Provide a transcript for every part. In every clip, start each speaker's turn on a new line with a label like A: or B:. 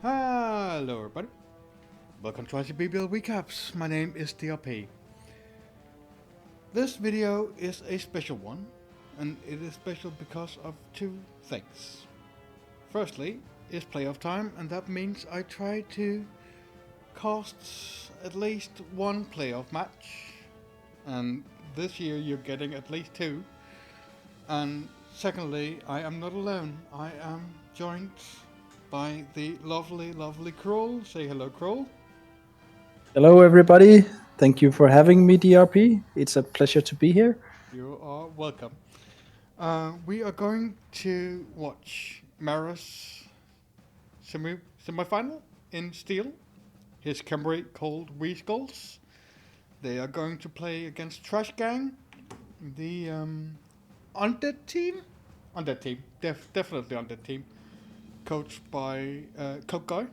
A: Hello everybody, welcome to ICBBL Recaps. My name is DRP. This video is a special one, and it is special because of two things. Firstly, it's playoff time, and that means I try to cast at least one playoff match. And this year you're getting at least two. And secondly, I am not alone. I am joined by the lovely Kroll. Say hello, Kroll.
B: Hello, everybody. Thank you for having me, DRP. It's a pleasure to be here.
A: You are welcome. We are going to watch Mera's semifinal in Steel. His Khemri called Wee Skulls. They are going to play against Trash Gang, the Undead team. Undead team, definitely Undead team, coached by Cokeguy.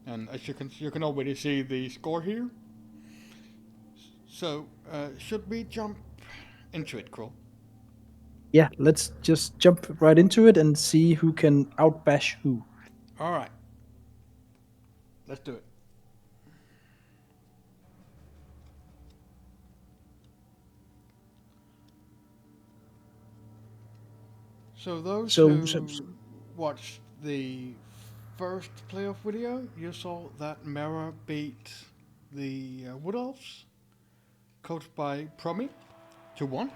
A: And as you can already see the score here. So should we jump into it, Kroll?
B: Yeah, let's just jump right into it and see who can outbash who.
A: All right, let's do it. So those
B: So,
A: who
B: so
A: watched the first playoff video, you saw that Mera beat the Wood Elves, coached by Promi, 2-1.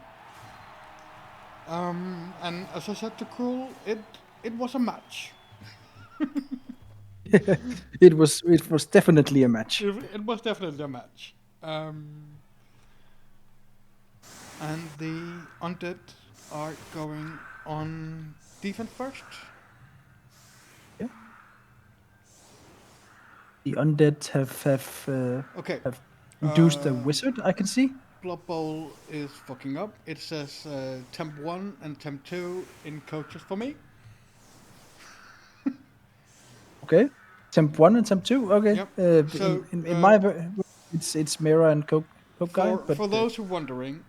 A: And as I said to Cruel, it was a match.
B: it was definitely a match.
A: It was definitely a match. And the Undead are going on defense first.
B: Yeah. The undead
A: Okay.
B: have induced a wizard. I can see.
A: Blood Bowl is fucking up. It says Temp 1 and Temp 2 in coaches for me.
B: Okay, temp 1 and temp 2. Okay.
A: Yep. So
B: In my it's Mera and Coke guy, but
A: for those who are wondering,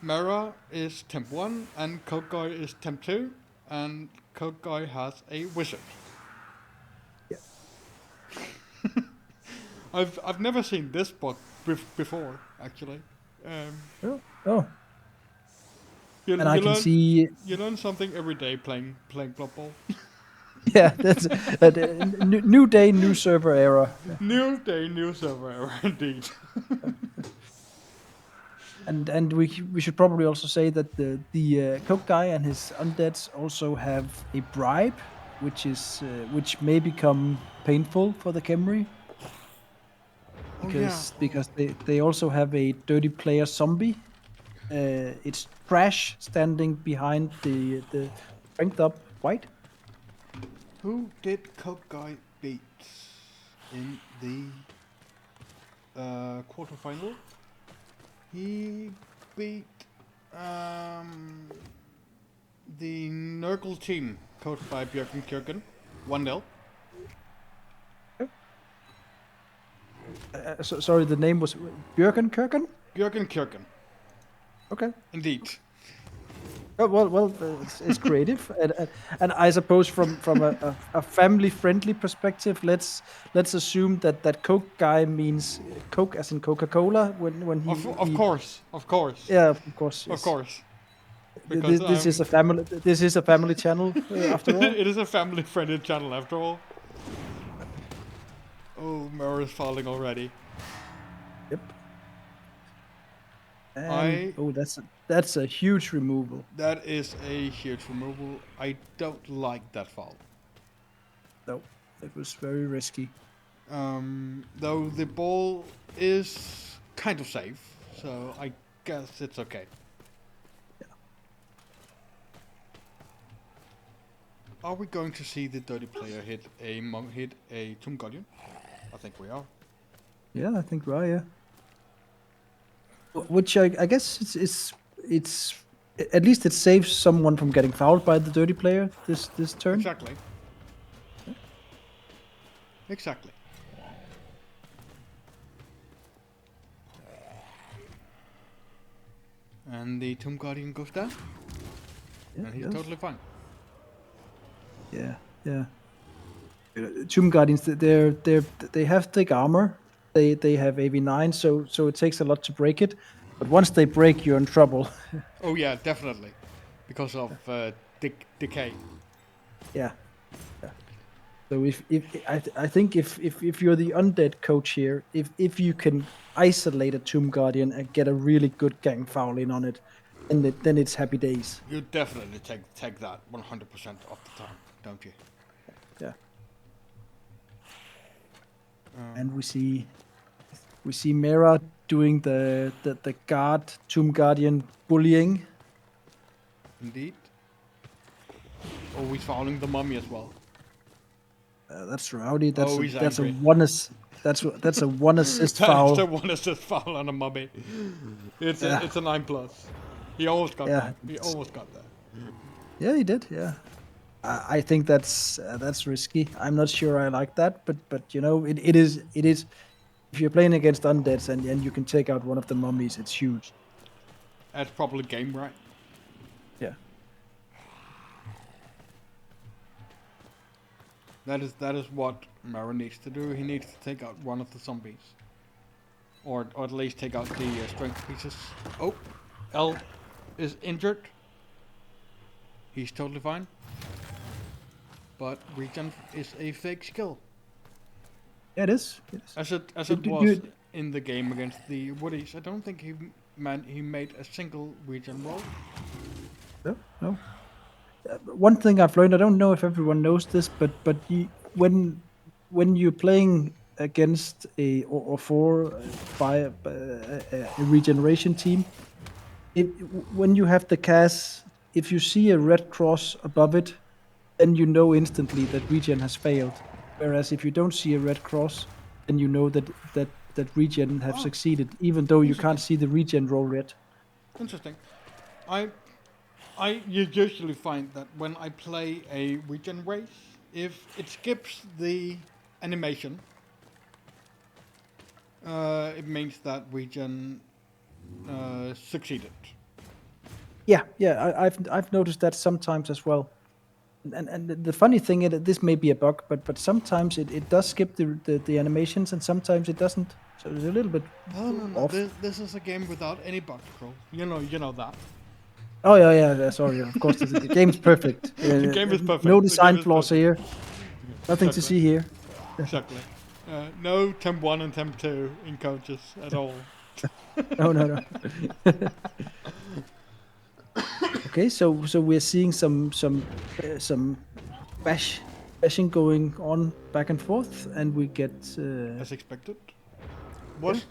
A: Mera is Temp 1 and Cokeguy is Temp 2, and Cokeguy has a wizard.
B: yeah.
A: I've never seen this book before, actually.
B: Oh,
A: You,
B: and
A: you
B: I can
A: learn
B: see.
A: you learn something every day playing Blood Bowl.
B: Yeah, that's a new day, new server era.
A: New day, new server error, indeed.
B: And we should probably also say that the Coke guy and his undeads also have a bribe, which may become painful for the Khemri
A: Oh yeah.
B: because they also have a dirty player zombie. It's trash standing behind the strength up white.
A: Who did Cokeguy beat in the quarterfinal? He beat the Nurgle team, coached by Björken Kjörken, 1-0.
B: Sorry, the name was Björken Kirken.
A: Björken Kjörken,
B: Okay.
A: indeed.
B: Oh, well, it's creative, and I suppose from a family friendly perspective, let's assume that Coke guy means Coke as in Coca-Cola when
A: Of course, of course,
B: yeah, of course,
A: of
B: yes.
A: course. Because
B: This is a family channel after all.
A: it is a family-friendly channel after all. Oh, Mera is falling already.
B: Yep. And that's a huge removal.
A: That is a huge removal. I don't like that fall.
B: No, it was very risky.
A: Though the ball is kind of safe, so I guess it's okay.
B: Yeah.
A: Are we going to see the dirty player hit a Tomb Guardian? I think we are.
B: Yeah, I think right. Yeah. Which I guess it's at least it saves someone from getting fouled by the dirty player this turn.
A: Exactly. Exactly. And the Tomb Guardian goes down,
B: Yeah,
A: and he's
B: yes.
A: totally fine.
B: Yeah, yeah. Tomb Guardians, they have thick armor. They have AV9, so it takes a lot to break it. But once they break, you're in trouble.
A: Oh yeah, definitely, because of decay.
B: Yeah. So I think if you're the undead coach here, if you can isolate a Tomb Guardian and get a really good gang foul in on it, then it's happy days.
A: You definitely take that 100% of the time, don't you?
B: Yeah. And we see Mera doing the guard Tomb Guardian bullying.
A: Indeed. Oh, he's fouling the mummy as well.
B: That's rowdy.
A: He's
B: That's a
A: angry.
B: that's a one assist
A: That
B: foul.
A: is the one assist foul on a mummy. It's a 9+. He almost got that. He almost got that.
B: Yeah, he did. Yeah, I think that's risky. I'm not sure I like that, but you know, it is. If you're playing against undeads and you can take out one of the mummies, it's huge.
A: That's probably game right.
B: Yeah.
A: That is what Mera needs to do. He needs to take out one of the zombies, or at least take out the strength pieces. Oh, L is injured. He's totally fine. But regen is a fake skill.
B: Yeah, it is.
A: As it was in the game against the Woodies. I don't think he made a single regen roll.
B: No. One thing I've learned, I don't know if everyone knows this, but when you're playing against a regeneration team, when you have the cast, if you see a red cross above it, then you know instantly that regen has failed. Whereas if you don't see a red cross, then you know that regen have succeeded, even though you can't see the regen roll yet.
A: Interesting. You usually find that when I play a regen race, if it skips the animation, it means that regen succeeded.
B: Yeah, I've noticed that sometimes as well. And the funny thing is that this may be a bug, but sometimes it does skip the animations, and sometimes it doesn't. So it's a little bit off.
A: This is a game without any bugs, bro. You know that.
B: Oh yeah. Sorry, of course the game's perfect.
A: The game is perfect.
B: No design flaws here. Nothing to see here.
A: Exactly. No temp 1 and temp 2 in coaches at all.
B: No. Okay, so we're seeing some bashing going on back and forth, and we get
A: as expected. Was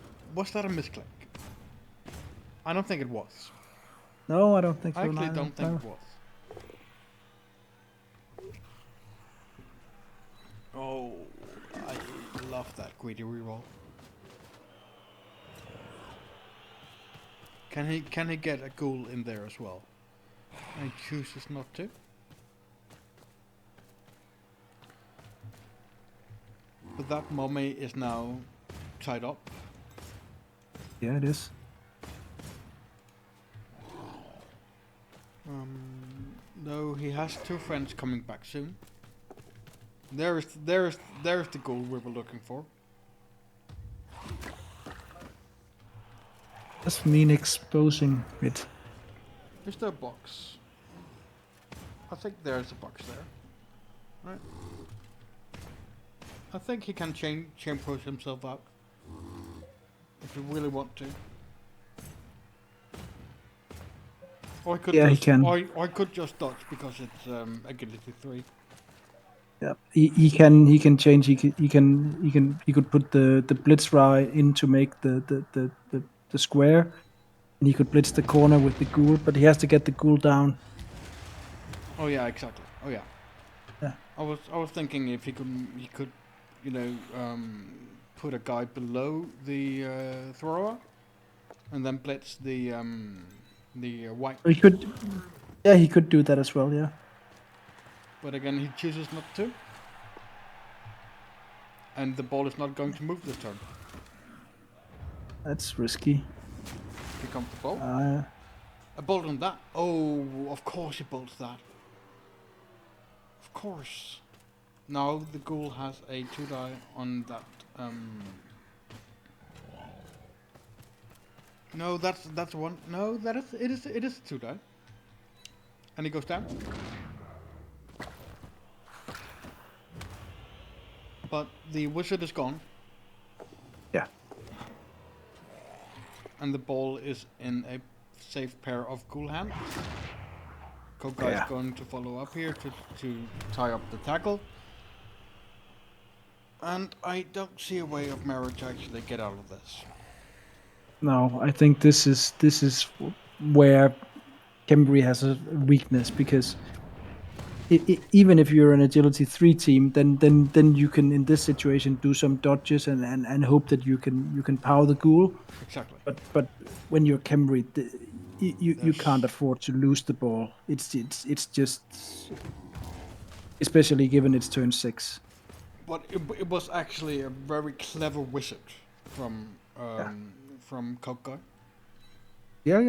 A: that a misclick? I don't think it was.
B: No, I don't think so.
A: I actually don't think it was. Oh, I love that greedy reroll. Can he get a ghoul in there as well? And he chooses not to. But that mummy is now tied up.
B: Yeah, it is.
A: No, he has 2 friends coming back soon. There's the goal we were looking for.
B: Does mean exposing it.
A: Is there a box? I think there's a box there. Right. I think he can chain push himself out. If you really want to. Or I could
B: Yeah,
A: just,
B: he can.
A: Or I could just dodge because it's agility 3.
B: Yeah, he can change. He could put the blitz rye in to make the square, and he could blitz the corner with the ghoul, but he has to get the ghoul down.
A: Oh yeah, exactly. Oh yeah.
B: Yeah.
A: I was thinking if he could, you know, put a guy below the thrower, and then blitz the white.
B: He could. Yeah, he could do that as well. Yeah.
A: But again, he chooses not to. And the ball is not going to move this turn.
B: That's risky.
A: Here comes the ball.
B: Uh,
A: A bolt on that. Oh, of course he bolts that. Of course. Now the ghoul has a 2 die on that. No, that's one. No, that is it is 2 die. And he goes down. But the wizard is gone.
B: Yeah.
A: And the ball is in a safe pair of ghoul hands. Cokeguy is going to follow up here to tie up the tackle. And I don't see a way of Mera to actually get out of this.
B: No, I think this is where Khemri has a weakness, because even if you're an agility 3 team, then you can in this situation do some dodges and hope that you can power the ghoul.
A: Exactly.
B: But when you're Khemri, you can't afford to lose the ball. It's just, especially given it's turn 6.
A: But it was actually a very clever wizard from Cokeguy.
B: Yeah.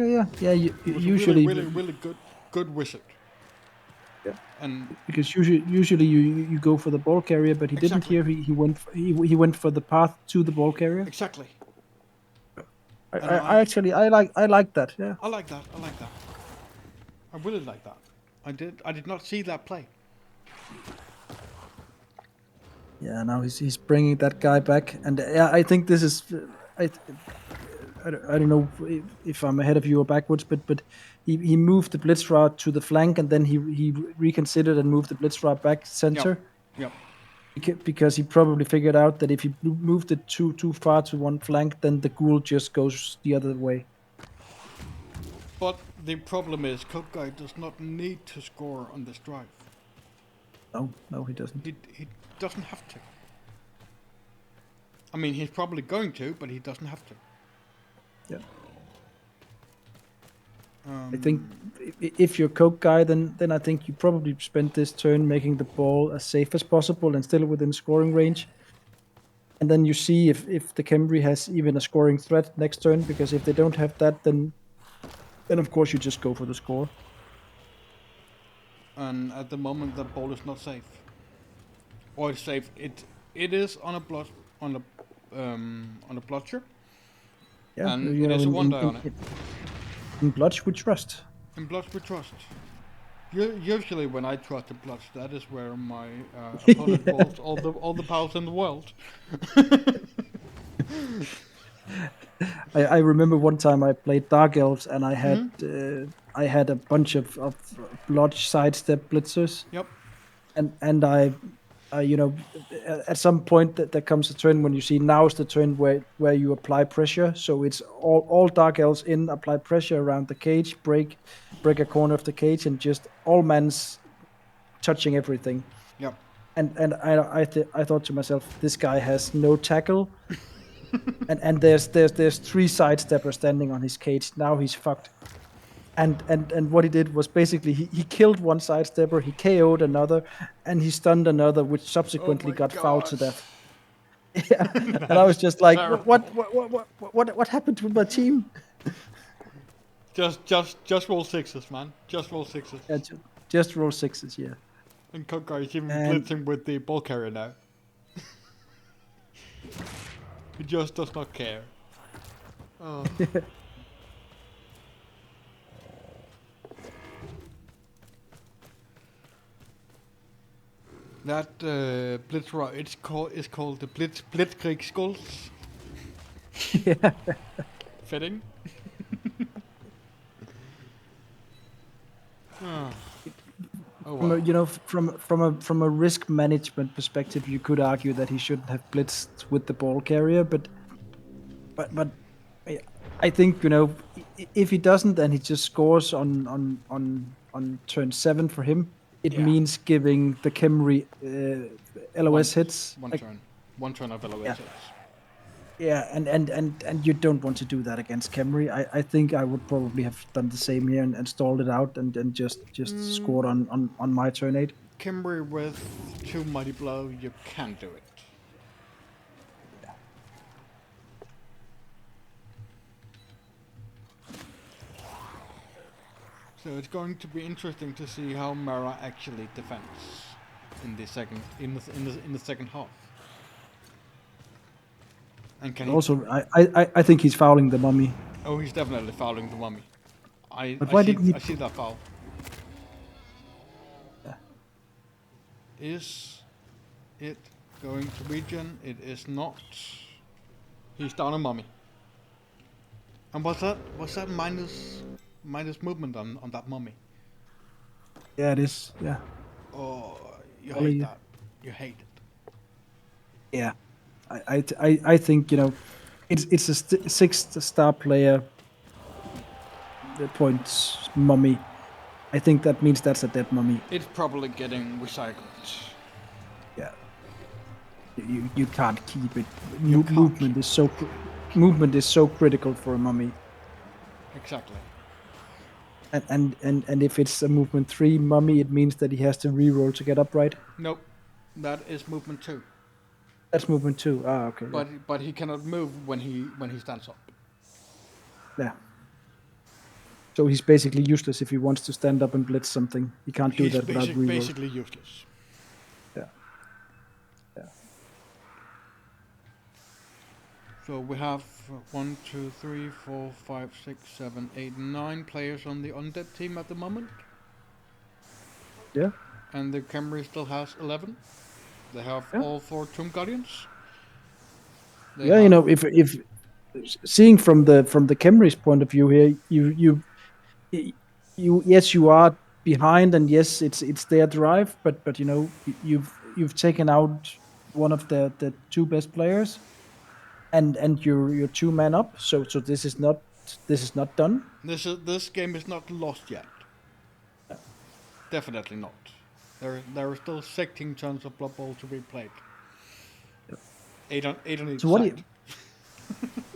A: It was
B: Usually,
A: a really good wizard.
B: yeah.
A: And
B: Because usually you go for the ball carrier, but he didn't
A: exactly.
B: here. He went for the path to the ball carrier.
A: Exactly.
B: I actually I like that. Yeah.
A: I like that. I really like that. I did not see that play.
B: Yeah. Now he's bringing that guy back, and yeah, I think this is. I I don't know if I'm ahead of you or backwards, but he moved the blitz route to the flank, and then he reconsidered and moved the blitz route back center.
A: Yep.
B: Because he probably figured out that if he moved it too far to one flank, then the ghoul just goes the other way.
A: But the problem is Cokeguy does not need to score on this drive.
B: No, he doesn't.
A: He doesn't have to. I mean, he's probably going to, but he doesn't have to.
B: Yeah. I think if you're Cokeguy, then I think you probably spend this turn making the ball as safe as possible and still within scoring range. And then you see if the Khemri has even a scoring threat next turn, because if they don't have that, then of course you just go for the score.
A: And at the moment, the ball is not safe. Or it's safe. It is on a blotcher.
B: Yeah,
A: And it is a 1 die on it.
B: In Blotch we trust.
A: In Blotch we trust. Usually when I trust a Blotch, that is where my opponent rolls all the powers in the world.
B: I remember one time I played Dark Elves, and I had a bunch of Blotch sidestep blitzers.
A: Yep.
B: And I at some point there comes a turn when you see now is the turn where you apply pressure. So it's all Dark Elves in, apply pressure around the cage, break a corner of the cage, and just all man's touching everything.
A: Yep.
B: And I thought to myself, this guy has no tackle, and there's 3 sidesteppers standing on his cage. Now he's fucked. And what he did was basically he killed one sidestepper, he KO'd another, and he stunned another, which subsequently got fouled to death. Yeah, and I was just like, what happened to my team?
A: Just roll 6s, man. Just roll 6s.
B: Yeah, just roll 6s, yeah.
A: And Cokeguy is even blitzing with the ball carrier now. He just does not care. Oh. That blitz route is called the Blitzkrieg Skulls.
B: Yeah.
A: Fitting. Oh, wow.
B: From a risk management perspective, you could argue that he shouldn't have blitzed with the ball carrier, but I think if he doesn't and he just scores on turn 7 for him, it means giving the Khemri LOS hits.
A: One turn of LOS hits.
B: Yeah, and you don't want to do that against Khemri. I think I would probably have done the same here and stalled it out and just scored on my turn 8.
A: Khemri with 2 Mighty Blow, you can do it.
B: Yeah.
A: So it's going to be interesting to see how Mera actually defends. in the second half. And can
B: Also, I think he's fouling the mummy.
A: Oh, he's definitely fouling the mummy.
B: But why didn't he?
A: I see that foul.
B: Yeah.
A: Is it going to regen? It is not. He's down a mummy. And was that minus movement on that mummy?
B: Yeah, it is. Yeah.
A: Oh, you
B: Only-
A: hate that. You hate it.
B: Yeah. I think, you know, it's a 6-star player. The points mummy. I think that means that's a dead mummy.
A: It's probably getting recycled.
B: Yeah. You can't keep it.
A: You can't
B: Movement
A: keep
B: is so movement is so critical for a mummy.
A: Exactly.
B: And if it's a movement 3 mummy, it means that he has to reroll to get upright.
A: Nope. That is movement 2.
B: That's movement 2. Ah, okay.
A: But he cannot move when he stands up.
B: Yeah. So he's basically useless if he wants to stand up and blitz something. He can't do that without reroll.
A: Basically useless.
B: Yeah. Yeah.
A: So we have 1, 2, 3, 4, 5, 6, 7, 8, 9 players on the Undead team at the moment.
B: Yeah.
A: And the Khemri still has 11. They have all 4 Tomb Guardians.
B: Yeah, you know, if seeing from the Khemri's point of view here, you yes, you are behind, and yes, it's their drive, but you know, you've taken out one of the 2 best players, and you're 2 men up. So this is not done.
A: This game is not lost yet. Definitely not. There are still 16 turns of Blood Bowl to be played. 8 on each side.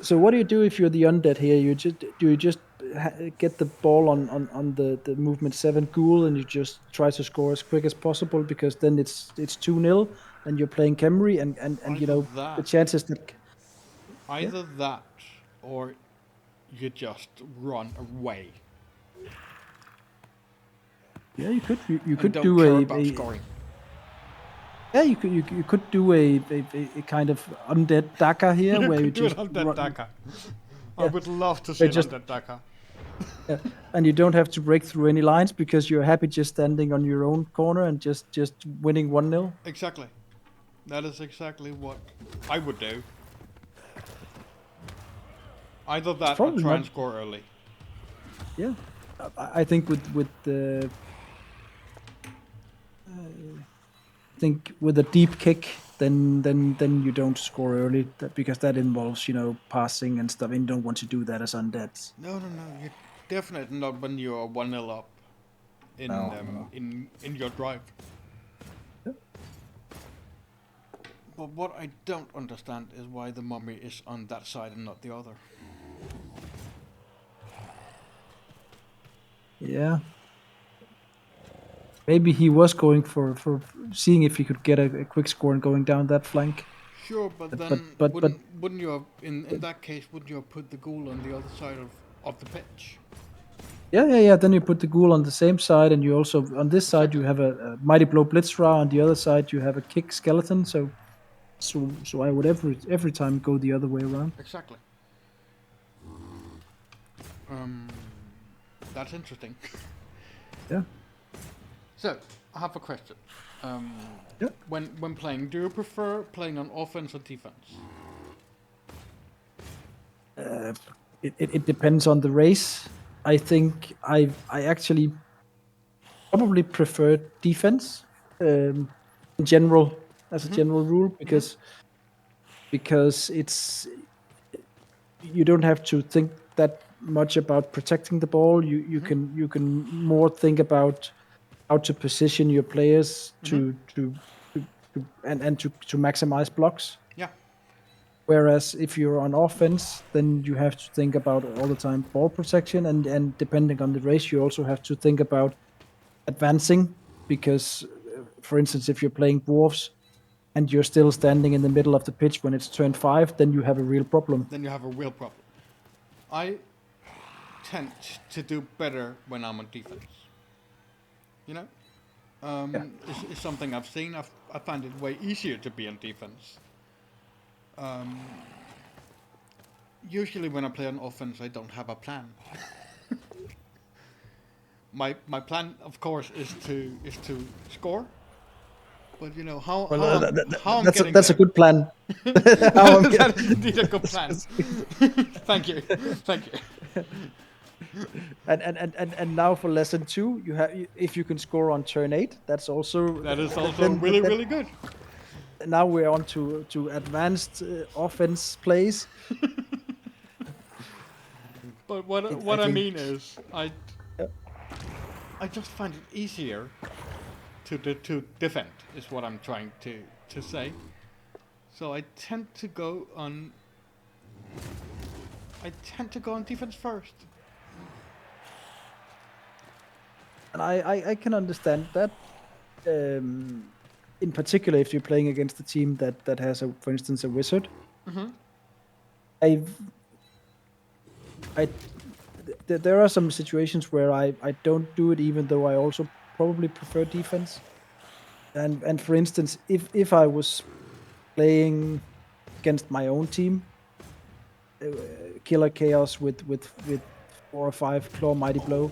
B: So what do you do if you're the Undead here? Do you just get the ball on the movement 7 ghoul, and you just try to score as quick as possible, because then it's 2-0 and you're playing Khemri, and you know, the chances that
A: either that or you just run away.
B: Yeah, you could
A: don't
B: do
A: care about scoring.
B: Yeah, you could do a kind of Undead Dagger here, where you just
A: Undead Dagger. I would love to see Undead Dagger.
B: Yeah, and you don't have to break through any lines, because you're happy just standing on your own corner and just winning 1-0.
A: Exactly. That is exactly what I would do. Either that or try and score early.
B: Yeah, I think with the. I think with a deep kick, then you don't score early, because that involves, you know, passing and stuff, and you don't want to do that as Undead.
A: No, you definitely not when you're 1-0 up in your drive.
B: Yeah.
A: But what I don't understand is why the mummy is on that side and not the other.
B: Yeah. Maybe he was going for seeing if he could get a quick score and going down that flank.
A: Sure, but wouldn't you have, in that case, wouldn't you have put the ghoul on the other side of the pitch?
B: Yeah. Then you put the ghoul on the same side, and you also, on this side, you have a Mighty Blow Blitzra. On the other side, you have a kick skeleton. So I would every time go the other way around.
A: Exactly. That's interesting.
B: Yeah.
A: So, I have a question. When playing, do you prefer playing on offense or defense?
B: It depends on the race. I think I actually probably prefer defense in general, as a general rule, because it's, you don't have to think that much about protecting the ball. You can more think about how to position your players to maximize blocks.
A: Yeah.
B: Whereas if you're on offense, then you have to think about all the time ball protection, and depending on the race, you also have to think about advancing, because, for instance, if you're playing dwarves and you're still standing in the middle of the pitch when it's turn 5, then you have a real problem.
A: I tend to do better when I'm on defense. You know?
B: Yeah.
A: is something I've seen. I find it way easier to be on defense. Usually when I play on offense, I don't have a plan. My plan, of course, is to score. But you know
B: Well,
A: how I'm getting
B: that's a
A: there.
B: good plan. How I'm
A: That is indeed a good plan. Thank you, thank you.
B: and now for lesson 2, you have if you can score on turn 8, that's also
A: That is also really really good.
B: now we're on to advanced offense plays.
A: But
B: I
A: what I
B: think
A: mean is,
B: uh,
A: I just find it easier to defend is what I'm trying to say. So I tend to go on defense first.
B: and I can understand that. In particular, if you're playing against a team that has a, for instance, a wizard. I've I there are some situations where I don't do it, even though I also probably prefer defense. And for instance, if I was playing against my own team, Killer Chaos with 4 or 5 Claw Mighty Blow,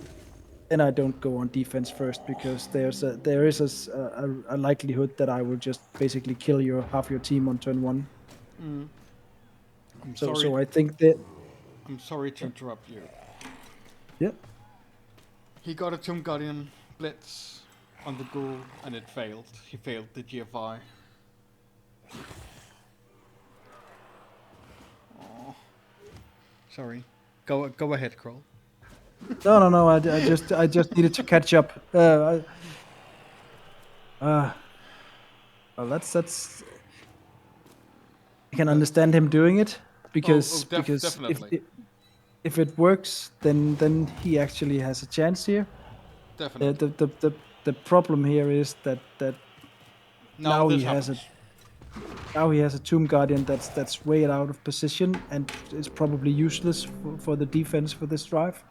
B: then I don't go on defense first, because there is a likelihood that I will just basically kill your half your team on turn 1.
A: I'm
B: So
A: sorry.
B: so I think that
A: I'm sorry to interrupt you.
B: yeah.
A: He got a Tomb Guardian blitz on the ghoul and it failed. He failed the GFI. Oh, sorry. Go ahead, Kroll.
B: No. I just needed to catch up. Uh, well, that's I can understand him doing it, because
A: Definitely,
B: if it works, then he actually has a chance here. The
A: definitely.
B: the the the, the problem here is that
A: Now
B: now
A: this
B: he has a
A: happens.
B: now he has a Tomb Guardian that's way out of position and is probably useless for the defense for this drive.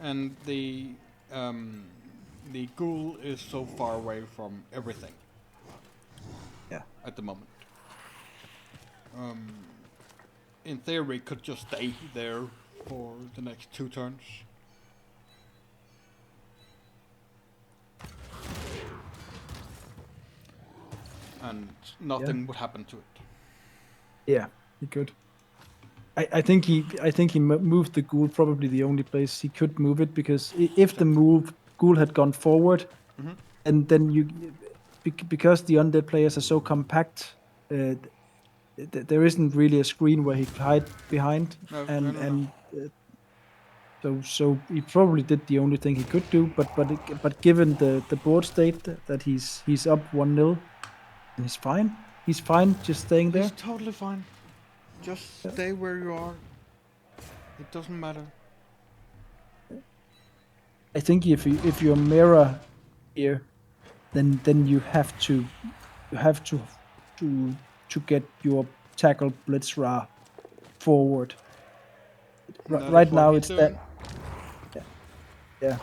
A: And the ghoul is so far away from everything
B: Yeah.
A: at the moment. In theory, could just stay there for the next 2 turns. And
B: Yeah.
A: nothing would happen to it.
B: Yeah, he could. I think he moved the ghoul probably the only place he could move it, because if the
A: Exactly.
B: move ghoul had gone forward, and then because the undead players are so compact, uh, there isn't really a screen where he could hide behind,
A: No, no,
B: and
A: no, no.
B: so he probably did the only thing he could do. But given the board state that he's up 1-0, and he's fine. He's fine just staying
A: He's
B: there.
A: totally fine. Just
B: Yeah.
A: stay where you are. It doesn't matter.
B: I think if you're Mera here, then you have to to to get your tackle Blitzra forward.
A: And that is
B: Right
A: what
B: now
A: he's
B: it's that.
A: doing.
B: Yeah, yeah.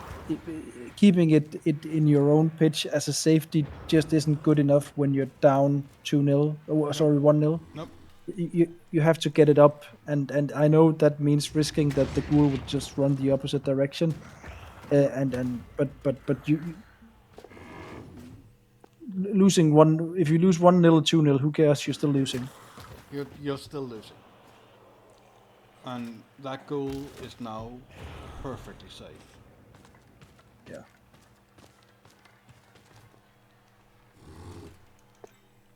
B: Keeping it in your own pitch as a safety just isn't good enough when you're down 2-0. Oh,
A: Nope.
B: sorry, 1-0.
A: Nope.
B: You have to get it up, and I know that means risking that the ghoul would just run the opposite direction. And but losing one, if you lose 1-0, 2-0, who cares? You're still losing.
A: You're still losing. And that goal is now perfectly safe.
B: Yeah.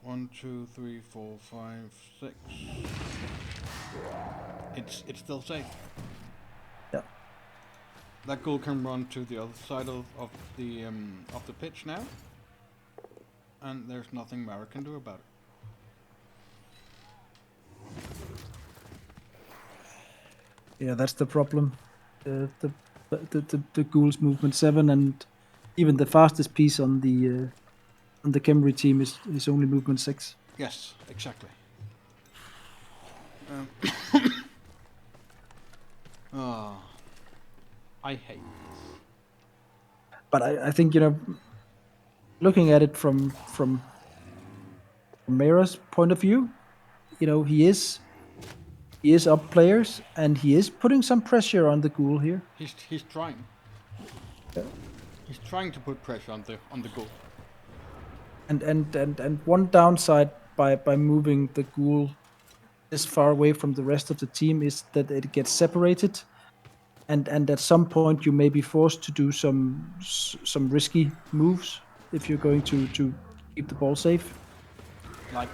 A: 1, 2, 3, 4, 5, 6. It's still safe.
B: Yeah.
A: That goal can run to the other side of the pitch now, and there's nothing Mara can do about it.
B: Yeah, that's the problem. The ghouls movement 7, and even the fastest piece on the Khemri team is only movement 6.
A: Yes, exactly. Oh, I hate this.
B: But I think looking at it from Mera's point of view, he is up players and he is putting some pressure on the ghoul here.
A: He's trying.
B: Yeah.
A: He's trying to put pressure on the goal.
B: And one downside by moving the ghoul this far away from the rest of the team is that it gets separated, and at some point you may be forced to do some risky moves if you're going to keep the ball safe.
A: Like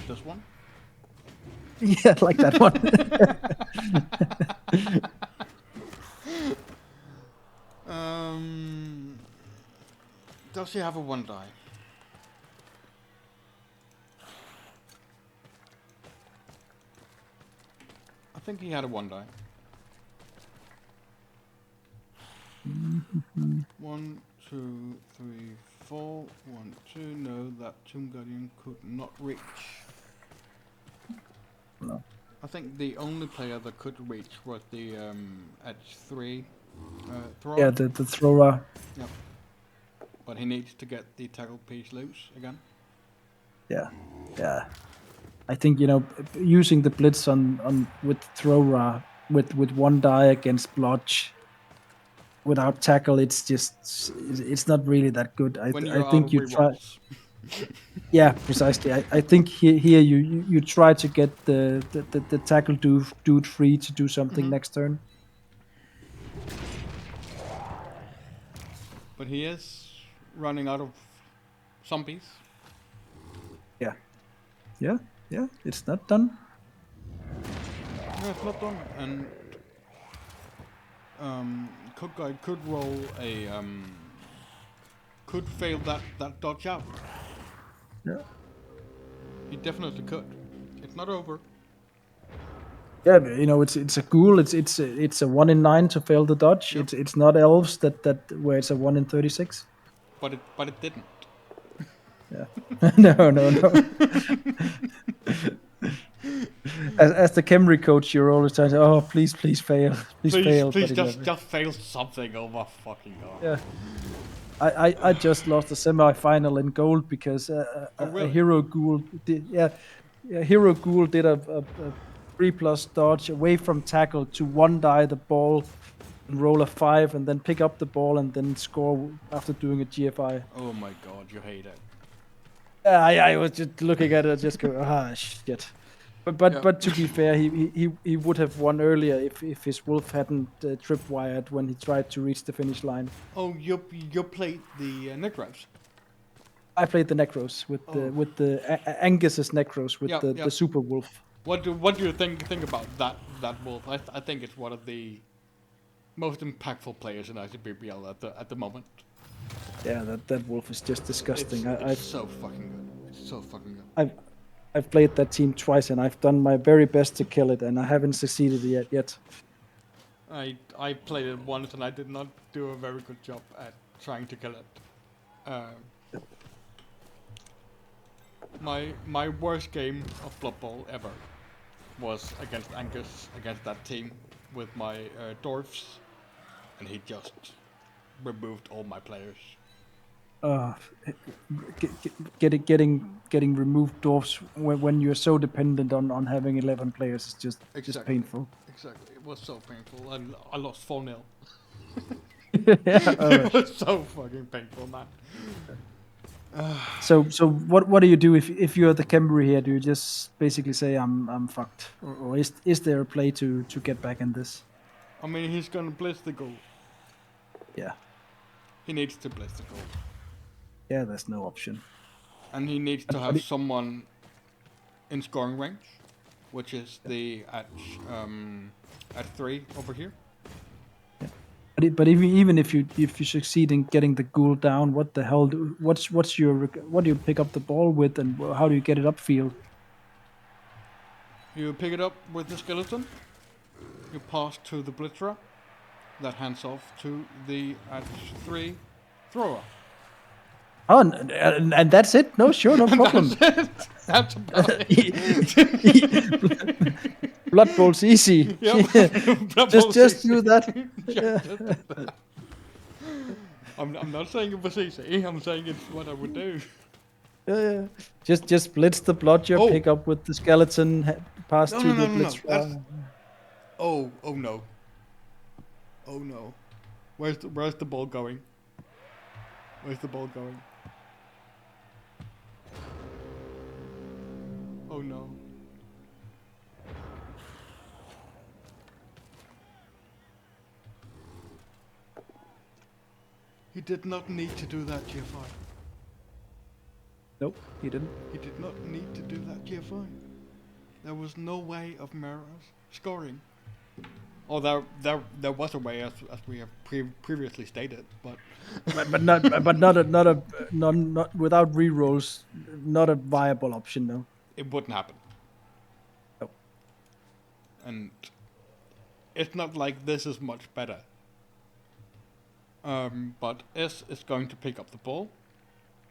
A: this one.
B: Yeah, like that one.
A: Does he have a 1 die? I think he had a 1 die. 1, 2, 3, 4. 1, 2. No, that Tomb Guardian could not reach.
B: No.
A: I think the only player that could reach was the edge 3 thrower.
B: Yeah, the thrower.
A: Yep. But he needs to get the tackle piece loose again.
B: Yeah. I think using the blitz on with thrower with 1 die against blodge without tackle, it's not really that good. I think you try. Yeah, precisely. I think here you try to get the tackle dude free to do something next turn.
A: But he is running out of zombies.
B: Yeah. It's not done.
A: No, it's not done. And Cokeguy could roll a could fail that dodge out.
B: Yeah.
A: He definitely could. It's not over.
B: Yeah, but, it's a ghoul. It's a 1 in 9 to fail the dodge.
A: Yep.
B: It's not elves that where it's a 1 in 36.
A: But it didn't.
B: Yeah. No. As the Khemri coach, you're always trying to, oh, please fail. Please fail.
A: Please just fail something. Oh my fucking god.
B: Yeah. I just lost a semi-final in gold because
A: really?
B: a hero ghoul did, hero ghoul did a 3+ dodge away from tackle to 1 die the ball and roll a 5 and then pick up the ball and then score after doing a GFI.
A: Oh my god, you hate it.
B: I was just looking at it, just go, shit. But to be fair, he would have won earlier if his wolf hadn't tripwired when he tried to reach the finish line.
A: Oh, you played the Necros?
B: I played the Necros with the Angus's Necros with the super wolf.
A: What do you think about that wolf? I think it's one of the most impactful players in ICBBL at the moment.
B: Yeah, that wolf is just disgusting.
A: It's so fucking good. It's so fucking good.
B: I've played that team twice and I've done my very best to kill it and I haven't succeeded yet.
A: I played it once and I did not do a very good job at trying to kill it. My worst game of Blood Bowl ever was against Angus, against that team with my dwarfs, and he just removed all my players. Getting
B: removed dwarfs when you're so dependent on having 11 players is just painful.
A: Exactly, it was so painful. I lost 4-0.
B: It
A: was so fucking painful, man.
B: So what do you do if you're the Khemri here? Do you just basically say I'm fucked, or is there a play to get back in this?
A: I mean, he's gonna blitz the goal.
B: Yeah.
A: He needs to blitz the goal.
B: Yeah, there's no option.
A: And he needs to have someone in scoring range, which is the at 3 over here.
B: Yeah. But even if you succeed in getting the ghoul down, what the hell? What do you pick up the ball with, and how do you get it upfield?
A: You pick it up with the skeleton. You pass to the blitzer. That hands off to the at 3 thrower.
B: Oh, and that's it? No, sure, no problem.
A: That's about it.
B: Blood Bowl's easy. Yep. Just do that.
A: I'm not saying it was easy. I'm saying it's what I would do.
B: Yeah. Just blitz the blodger,
A: Oh
B: pick up with the skeleton, pass
A: no
B: to
A: no no
B: the
A: no no.
B: blitz.
A: That's oh no. Oh no. Where's the ball going? Where's the ball going? Oh no. He did not need to do that, GFI.
B: Nope, he didn't.
A: He did not need to do that, GFI. There was no way of Mera scoring. Oh, there was a way, as we have previously stated, but
B: Not without rerolls, not a viable option, no.
A: it wouldn't happen.
B: Nope.
A: And it's not like this is much better. But S is going to pick up the ball.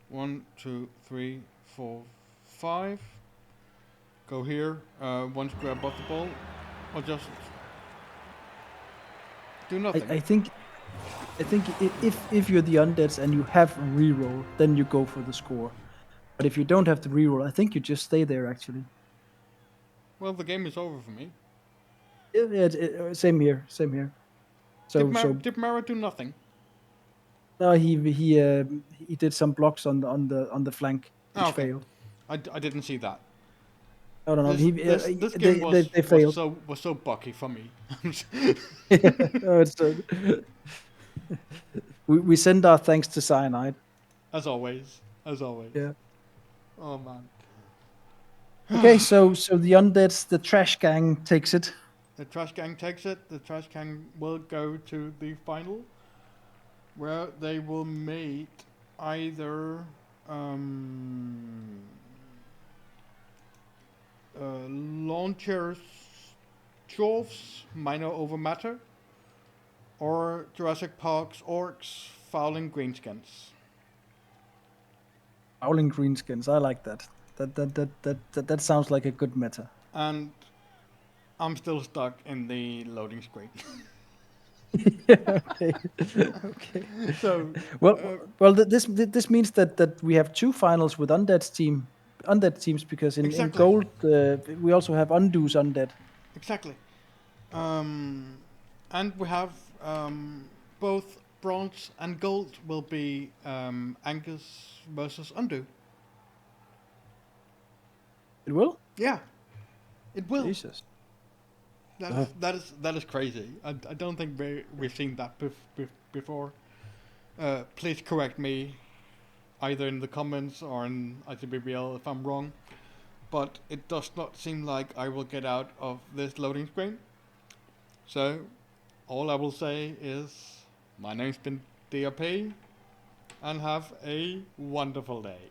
A: 1, 2, 3, 4, 5. Go here. One square above the ball, or just do nothing.
B: I think if you're the Undeads and you have a reroll, then you go for the score. But if you don't have the reroll, I think you just stay there actually.
A: Well, the game is over for me.
B: Same here. So
A: Did Mera do nothing?
B: no, he did some blocks on the flank, which
A: Okay.
B: failed.
A: I didn't see that.
B: No.
A: This game
B: They failed.
A: was so bucky for me.
B: No, it's we send our thanks to Cyanide.
A: As always.
B: Yeah.
A: Oh man.
B: Okay, so the Undeads, the trash gang takes it.
A: The trash gang takes it. The trash gang will go to the final, where they will meet either Launchers Dwarfs, Minor Over Matter, or Jurassic Park's Orcs, Fouling Greenskins.
B: Howling Greenskins, I like that. That sounds like a good meta.
A: And I'm still stuck in the loading screen.
B: Okay. Okay.
A: So
B: This means that we have two finals with Undead teams because in
A: Exactly.
B: gold we also have Undo's Undead.
A: Exactly. And we have both bronze and gold will be Angus versus Undo.
B: It will?
A: Yeah, it will.
B: Jesus.
A: That is crazy. I don't think we've seen that before. Please correct me, either in the comments or in ITBBL if I'm wrong. But it does not seem like I will get out of this loading screen. So, all I will say is, my name's been DRP, and have a wonderful day.